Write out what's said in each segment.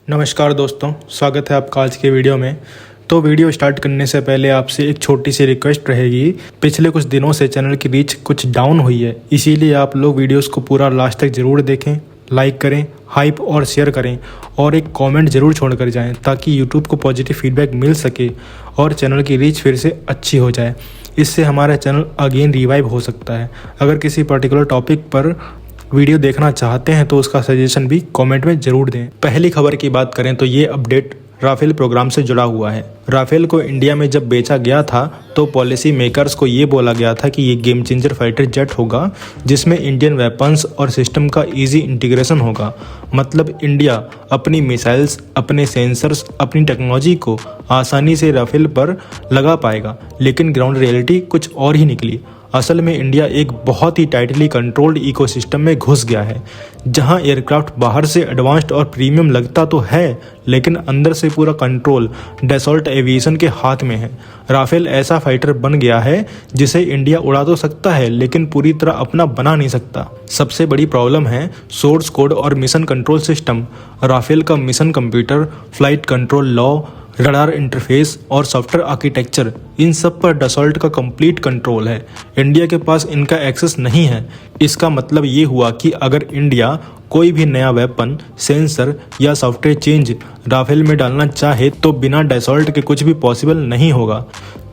नमस्कार दोस्तों, स्वागत है आपका आज के वीडियो में। तो वीडियो स्टार्ट करने से पहले आपसे एक छोटी सी रिक्वेस्ट रहेगी। पिछले कुछ दिनों से चैनल की रीच कुछ डाउन हुई है, इसीलिए आप लोग वीडियोस को पूरा लास्ट तक ज़रूर देखें, लाइक करें, हाइप और शेयर करें और एक कमेंट ज़रूर छोड़ कर जाएं ताकि यूट्यूब को पॉजिटिव फीडबैक मिल सके और चैनल की रीच फिर से अच्छी हो जाए। इससे हमारा चैनल अगेन रिवाइव हो सकता है। अगर किसी पर्टिकुलर टॉपिक पर वीडियो देखना चाहते हैं तो उसका सजेशन भी कमेंट में ज़रूर दें। पहली खबर की बात करें तो ये अपडेट राफेल प्रोग्राम से जुड़ा हुआ है। राफेल को इंडिया में जब बेचा गया था तो पॉलिसी मेकर्स को ये बोला गया था कि ये गेम चेंजर फाइटर जेट होगा जिसमें इंडियन वेपन्स और सिस्टम का इजी इंटीग्रेशन होगा। मतलब इंडिया अपनी मिसाइल्स, अपने सेंसर्स, अपनी टेक्नोलॉजी को आसानी से राफेल पर लगा पाएगा। लेकिन ग्राउंड रियलिटी कुछ और ही निकली। असल में इंडिया एक बहुत ही टाइटली कंट्रोल्ड इकोसिस्टम में घुस गया है जहां एयरक्राफ्ट बाहर से एडवांस्ड और प्रीमियम लगता तो है, लेकिन अंदर से पूरा कंट्रोल डैसॉल्ट एविएशन के हाथ में है। राफेल ऐसा फाइटर बन गया है जिसे इंडिया उड़ा तो सकता है लेकिन पूरी तरह अपना बना नहीं सकता। सबसे बड़ी प्रॉब्लम है सोर्स कोड और मिशन कंट्रोल सिस्टम। राफेल का mission computer, flight control law, radar interface और सॉफ्टवेयर आर्किटेक्चर, इन सब पर डसॉल्ट का कंप्लीट कंट्रोल है। इंडिया के पास इनका एक्सेस नहीं है। इसका मतलब ये हुआ कि अगर इंडिया कोई भी नया वेपन, सेंसर या सॉफ्टवेयर चेंज राफेल में डालना चाहे तो बिना डसॉल्ट के कुछ भी पॉसिबल नहीं होगा।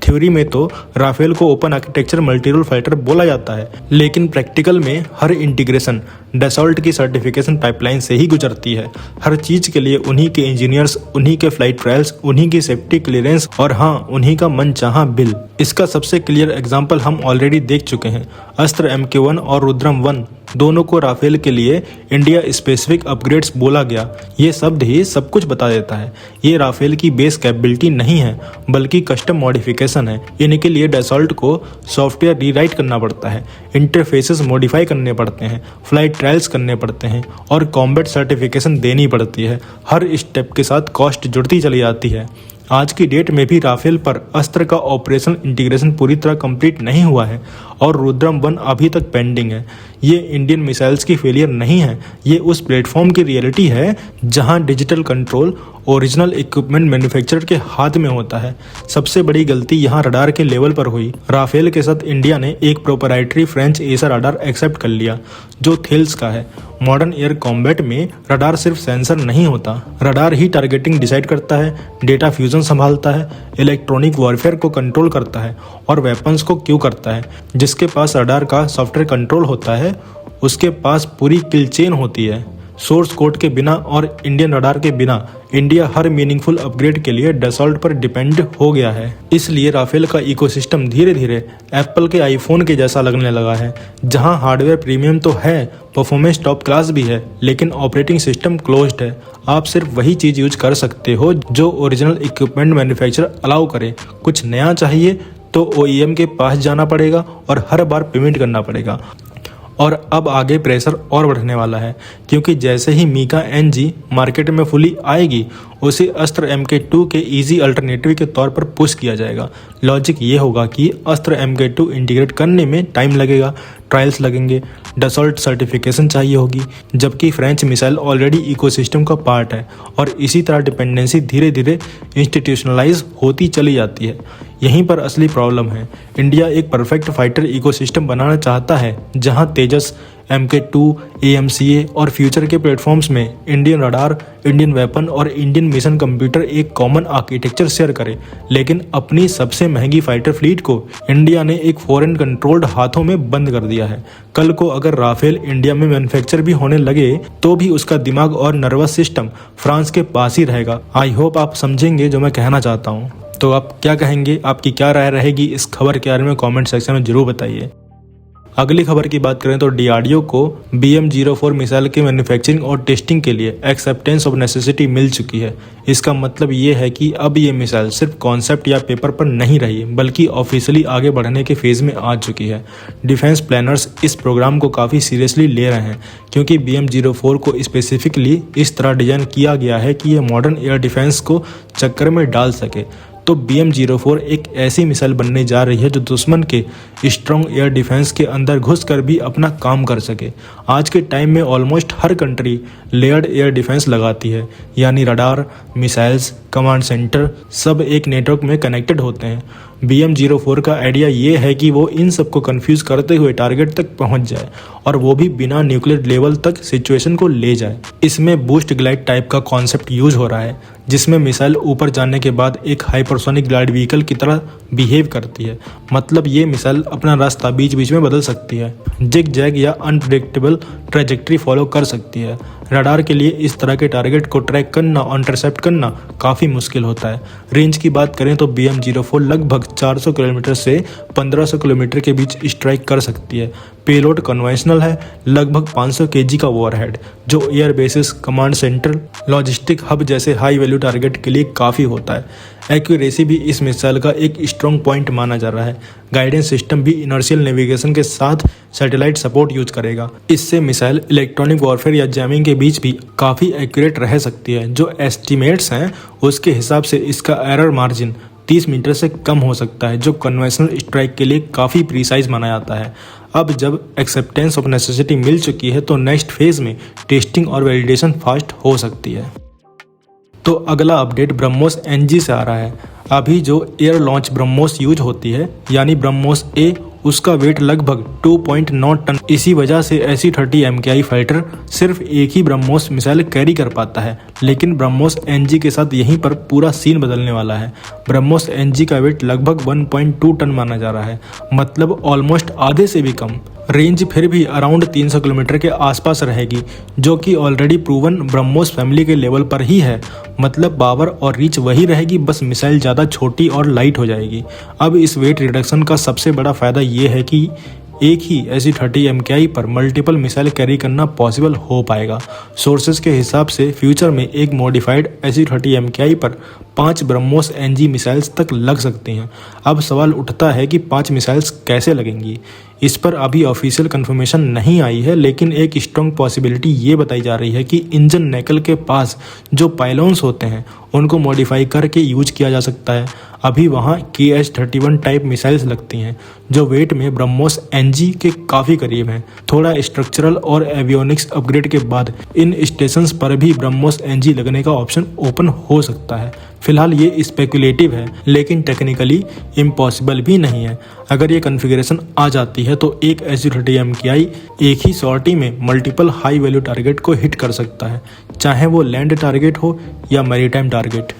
थ्योरी में तो राफेल को ओपन आर्किटेक्चर मल्टी-रोल फाइटर बोला जाता है, लेकिन प्रैक्टिकल में हर इंटीग्रेशन डसॉल्ट की सर्टिफिकेशन पाइपलाइन से ही गुजरती है। हर चीज़ के लिए उन्हीं के इंजीनियर्स, उन्हीं के फ्लाइट ट्रायल्स, उन्हीं की सेफ्टी क्लियरेंस और हाँ, उन्हीं का मनचाहा बिल। इसका सबसे क्लियर एग्जाम्पल हम ऑलरेडी देख चुके हैं। अस्त्र MK1 और रुद्रम 1 दोनों को राफेल के लिए इंडिया स्पेसिफिक अपग्रेड्स बोला गया। ये शब्द ही सब कुछ बता देता है। ये राफेल की बेस कैपेबिलिटी नहीं है बल्कि कस्टम मॉडिफिकेशन है। इनके लिए डसॉल्ट को सॉफ्टवेयर रीराइट करना पड़ता है, इंटरफेसेस मॉडिफाई करने पड़ते हैं, फ्लाइट ट्रायल्स करने पड़ते हैं और कॉम्बैट सर्टिफिकेशन देनी पड़ती है। हर स्टेप के साथ कॉस्ट जुड़ती चली जाती है। आज की डेट में भी राफेल पर अस्त्र का ऑपरेशन इंटीग्रेशन पूरी तरह कंप्लीट नहीं हुआ है और रुद्रम 1 अभी तक पेंडिंग है। ये इंडियन मिसाइल्स की फेलियर नहीं है, ये उस प्लेटफॉर्म की रियलिटी है जहां digital control original equipment manufacturer के हाथ में होता है। सबसे बड़ी गलती यहाँ रडार के लेवल पर हुई। राफेल के साथ इंडिया ने एक प्रोपराइटरी फ्रेंच एसा रडार एक्सेप्ट कर लिया जो थेल्स का है। मॉडर्न एयर कॉम्बैट में रडार सिर्फ सेंसर नहीं होता, रडार ही टारगेटिंग डिसाइड करता है, डेटा फ्यूजन संभालता है, इलेक्ट्रॉनिक वॉरफेयर को कंट्रोल करता है और वेपन्स को क्यू करता है। जिसके पास रडार का सॉफ्टवेयर कंट्रोल होता है उसके पास पूरी किल चेन होती है। सोर्स कोड के बिना और इंडियन रडार के बिना इंडिया हर मीनिंगफुल अपग्रेड के लिए डसॉल्ट पर डिपेंड हो गया है। इसलिए राफेल का इकोसिस्टम धीरे धीरे एप्पल के आईफोन के जैसा लगने लगा है, जहां हार्डवेयर प्रीमियम तो है, परफॉर्मेंस टॉप क्लास भी है, लेकिन ऑपरेटिंग सिस्टम क्लोज्ड है। आप सिर्फ वही चीज़ यूज कर सकते हो जो ओरिजिनल इक्विपमेंट मैन्युफैक्चरर अलाउ करे। कुछ नया चाहिए तो OEM के पास जाना पड़ेगा और हर बार पेमेंट करना पड़ेगा। और अब आगे प्रेशर और बढ़ने वाला है क्योंकि जैसे ही मीका NG मार्केट में फुली आएगी उसे अस्त्र MK2 के इजी अल्टरनेटिव के तौर पर पुश किया जाएगा। लॉजिक ये होगा कि अस्त्र MK2 इंटीग्रेट करने में टाइम लगेगा, ट्रायल्स लगेंगे, डसॉल्ट सर्टिफिकेशन चाहिए होगी, जबकि फ्रेंच मिसाइल ऑलरेडी इकोसिस्टम का पार्ट है और इसी तरह डिपेंडेंसी धीरे धीरे इंस्टीट्यूशनलाइज होती चली जाती है। यहीं पर असली प्रॉब्लम है। इंडिया एक परफेक्ट फाइटर इकोसिस्टम बनाना चाहता है जहां तेजस, MK2, AMCA और फ्यूचर के प्लेटफॉर्म्स में इंडियन रडार, इंडियन वेपन और इंडियन मिशन कंप्यूटर एक कॉमन आर्किटेक्चर शेयर करे। लेकिन अपनी सबसे महंगी फाइटर फ्लीट को इंडिया ने एक फॉरेन कंट्रोल्ड हाथों में बंद कर दिया है। कल को अगर राफेल इंडिया में मैन्युफैक्चर भी होने लगे तो भी उसका दिमाग और नर्वस सिस्टम फ्रांस के पास ही रहेगा। आई होप आप समझेंगे जो मैं कहना चाहता हूँ। तो आप क्या कहेंगे, आपकी क्या राय रहेगी इस खबर के बारे में कमेंट सेक्शन में जरूर बताइए। अगली खबर की बात करें तो DRDO को BM-04 मिसाइल के मैन्युफैक्चरिंग और टेस्टिंग के लिए एक्सेप्टेंस ऑफ नेसेसिटी मिल चुकी है। इसका मतलब ये है कि अब ये मिसाइल सिर्फ कॉन्सेप्ट या पेपर पर नहीं रही बल्कि ऑफिशियली आगे बढ़ने के फेज में आ चुकी है। डिफेंस प्लानर्स इस प्रोग्राम को काफ़ी सीरियसली ले रहे हैं क्योंकि BM-04 को स्पेसिफिकली इस तरह डिजाइन किया गया है कि ये मॉडर्न एयर डिफेंस को चक्कर में डाल सके। तो BM-04 एक ऐसी मिसाइल बनने जा रही है जो दुश्मन के स्ट्रॉन्ग एयर डिफेंस के अंदर घुसकर भी अपना काम कर सके। आज के टाइम में ऑलमोस्ट हर कंट्री लेयर्ड एयर डिफेंस लगाती है, यानी रडार, मिसाइल्स, कमांड सेंटर सब एक नेटवर्क में कनेक्टेड होते हैं। BM-04 का आइडिया ये है कि वो इन सबको कंफ्यूज करते हुए टारगेट तक पहुंच जाए और वो भी बिना न्यूक्लियर लेवल तक सिचुएशन को ले जाए। इसमें बूस्ट ग्लाइड टाइप का कॉन्सेप्ट यूज हो रहा है, जिसमें मिसाइल ऊपर जाने के बाद एक हाइपरसोनिक ग्लाइड व्हीकल की तरह बिहेव करती है। मतलब ये मिसाइल अपना रास्ता बीच बीच में बदल सकती है, जिग जैग या अनप्रेडिक्टेबल ट्रैजेक्टरी फॉलो कर सकती है। रडार के लिए इस तरह के टारगेट को ट्रैक करना और इंटरसेप्ट करना काफ़ी मुश्किल होता है। रेंज की बात करें तो BM-04 लगभग 400 किलोमीटर से 1500 किलोमीटर के बीच स्ट्राइक कर सकती है। पेलोड कन्वेंशनल है, लगभग 500 kg का वॉरहेड, जो air bases, command centre, logistic hub जैसे हाई वैल्यू टारगेट के लिए काफ़ी होता है। एक्यूरेसी भी इस मिसाइल का एक स्ट्रॉन्ग पॉइंट माना जा रहा है। गाइडेंस सिस्टम भी इनर्शियल नेविगेशन के साथ सैटेलाइट सपोर्ट यूज करेगा। इससे मिसाइल इलेक्ट्रॉनिक वॉरफेयर या जैमिंग के बीच भी काफ़ी एक्यूरेट रह सकती है। जो एस्टिमेट्स हैं उसके हिसाब से इसका एरर मार्जिन 30 मीटर से कम हो सकता है, जो कन्वेंशनल स्ट्राइक के लिए काफ़ी प्रीसाइज माना जाता है। अब जब एक्सेप्टेंस ऑफ नेसेसिटी मिल चुकी है तो नेक्स्ट फेज में टेस्टिंग और वैलिडेशन फास्ट हो सकती है। तो अगला अपडेट ब्रह्मोस NG से आ रहा है। अभी जो एयर लॉन्च ब्रह्मोस यूज होती है, यानी ब्रह्मोस A, उसका वेट लगभग 2.9 टन। इसी वजह से SU-30 MKI फाइटर सिर्फ एक ही ब्रह्मोस मिसाइल कैरी कर पाता है, लेकिन ब्रह्मोस NG के साथ यहीं पर पूरा सीन बदलने वाला है। ब्रह्मोस NG का वेट लगभग 1.2 टन माना जा रहा है, मतलब ऑलमोस्ट आधे से भी कम। रेंज फिर भी अराउंड 300 किलोमीटर के आसपास रहेगी, जो कि ऑलरेडी प्रूवन ब्रह्मोस फैमिली के लेवल पर ही है। मतलब पावर और रीच वही रहेगी, बस मिसाइल ज़्यादा छोटी और लाइट हो जाएगी। अब इस वेट रिडक्शन का सबसे बड़ा फायदा ये है कि एक ही SU-30 MKI पर मल्टीपल मिसाइल कैरी करना पॉसिबल हो पाएगा। सोर्सेज के हिसाब से फ्यूचर में एक मॉडिफाइड SU-30 MKI पर 5 ब्रह्मोस NG मिसाइल्स तक लग सकती हैं। अब सवाल उठता है कि 5 मिसाइल्स कैसे लगेंगी। इस पर अभी ऑफिशियल कंफर्मेशन नहीं आई है, लेकिन एक स्ट्रॉन्ग पॉसिबिलिटी ये बताई जा रही है कि इंजन नेकल के पास जो पाइलोन्स होते हैं उनको मॉडिफाई करके यूज किया जा सकता है। अभी वहाँ KH-31 टाइप मिसाइल्स लगती हैं, जो वेट में ब्रह्मोस NG के काफ़ी करीब हैं। थोड़ा स्ट्रक्चरल और एवियोनिक्स अपग्रेड के बाद इन स्टेशंस पर भी ब्रह्मोस NG लगने का ऑप्शन ओपन हो सकता है। फिलहाल ये स्पेकुलेटिव है, लेकिन टेक्निकली इम्पॉसिबल भी नहीं है। अगर ये कॉन्फ़िगरेशन आ जाती है तो एक SU-30 MKI एक ही सॉर्टी में मल्टीपल हाई वैल्यू टारगेट को हिट कर सकता है, चाहे वो लैंड टारगेट हो या मैरीटाइम टारगेट।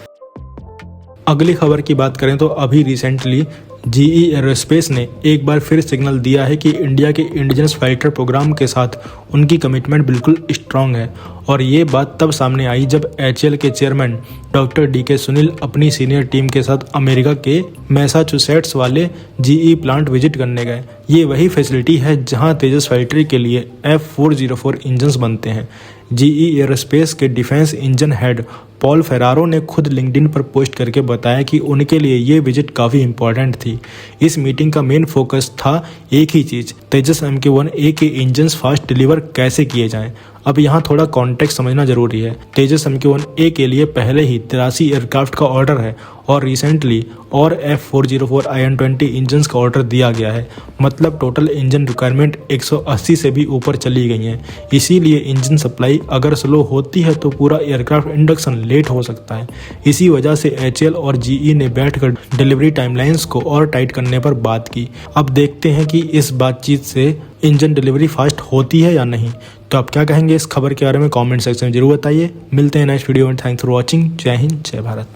अगली खबर की बात करें तो अभी रिसेंटली GE एरोस्पेस ने एक बार फिर सिग्नल दिया है कि इंडिया के इंडिजिनस फाइटर प्रोग्राम के साथ उनकी कमिटमेंट बिल्कुल स्ट्रांग है। और ये बात तब सामने आई जब HAL के चेयरमैन डॉक्टर DK सुनील अपनी सीनियर टीम के साथ अमेरिका के मैसाचुसेट्स वाले GE प्लांट विजिट करने गए। ये वही फैसिलिटी है जहां तेजस फाइटर के लिए F404 इंजन्स बनते हैं। GE एरोस्पेस के defence engine head Paul Ferraro ने खुद लिंक्डइन पर पोस्ट करके बताया कि उनके लिए ये विजिट काफ़ी इंपॉर्टेंट थी। इस मीटिंग का मेन फोकस था एक ही चीज़, तेजस MK-1A के इंजन्स फास्ट डिलीवर कैसे किए जाएं। अब यहाँ थोड़ा कॉन्टेक्स्ट समझना जरूरी है। तेजस MK-1A के लिए पहले ही 83 एयरक्राफ्ट का ऑर्डर है और रिसेंटली और F404 IN-20 इंजन्स का ऑर्डर दिया गया है। मतलब टोटल इंजन रिक्वायरमेंट 180 से भी ऊपर चली गई हैं। इसीलिए इंजन सप्लाई अगर स्लो होती है तो पूरा एयरक्राफ्ट इंडक्शन लेट हो सकता है। इसी वजह से HAL और GE ने बैठकर डिलीवरी टाइमलाइंस को और टाइट करने पर बात की। अब देखते हैं कि इस बातचीत से इंजन डिलीवरी फास्ट होती है या नहीं। तो आप क्या कहेंगे इस खबर के बारे में कमेंट सेक्शन में जरूर बताइए। मिलते हैं नेक्स्ट वीडियो में। Thanks for watching. जय हिंद, जय भारत।